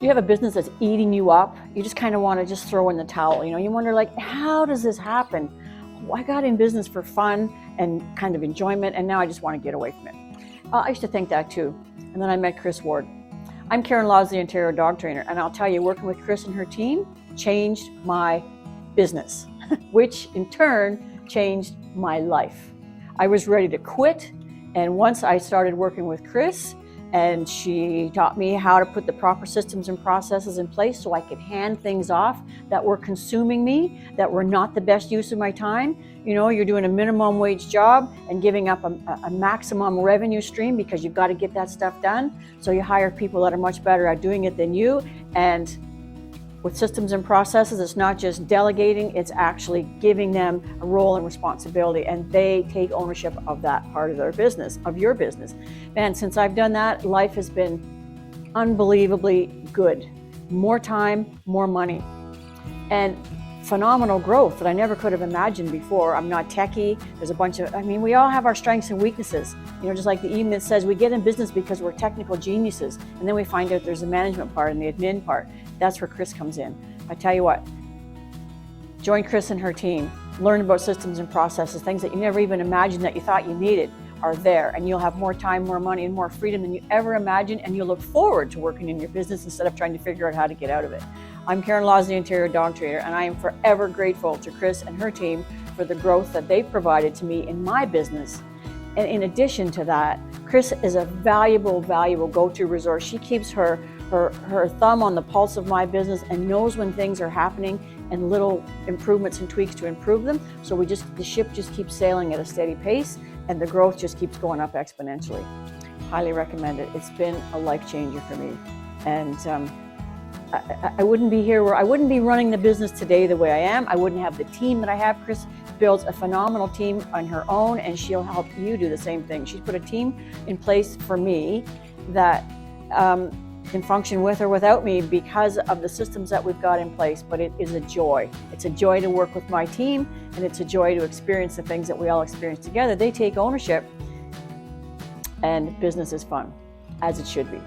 You have a business that's eating you up, you just kind of want to just throw in the towel. You wonder, like, how does this happen? I got in business for fun and kind of enjoyment, and now I just want to get away from it. I used to think that too. And then I met Chris Ward. I'm Karen Laws, the Ontario dog trainer, and I'll tell you, working with Chris and her team changed my business, which in turn changed my life. I was ready to quit, and once I started working with Chris, and she taught me how to put the proper systems and processes in place so I could hand things off that were consuming me, that were not the best use of my time. You're doing a minimum wage job and giving up a maximum revenue stream because you've got to get that stuff done. So you hire people that are much better at doing it than you. And with systems and processes, it's not just delegating, it's actually giving them a role and responsibility, and they take ownership of that part of their business, of your business. Man, since I've done that, life has been unbelievably good. More time, more money, and phenomenal growth that I never could have imagined before. I'm not techie. There's a bunch of, we all have our strengths and weaknesses. Just like the email says, we get in business because we're technical geniuses, and then we find out there's a management part and the admin part. That's where Chris comes in. I tell you what, join Chris and her team, learn about systems and processes, things that you never even imagined that you thought you needed are there, and you'll have more time, more money, and more freedom than you ever imagined, and you'll look forward to working in your business instead of trying to figure out how to get out of it. I'm Karen Laws, the Ontario dog trainer, and I am forever grateful to Chris and her team for the growth that they've provided to me in my business. And in addition to that, Chris is a valuable go-to resource. She keeps her thumb on the pulse of my business and knows when things are happening and little improvements and tweaks to improve them. So the ship just keeps sailing at a steady pace, and the growth just keeps going up exponentially. Highly recommend it. It's been a life changer for me. And I wouldn't be here I wouldn't be running the business today the way I am. I wouldn't have the team that I have. Chris builds a phenomenal team on her own, and she'll help you do the same thing. She's put a team in place for me that can function with or without me because of the systems that we've got in place, but it is a joy. It's a joy to work with my team, and it's a joy to experience the things that we all experience together. They take ownership, and business is fun, as it should be.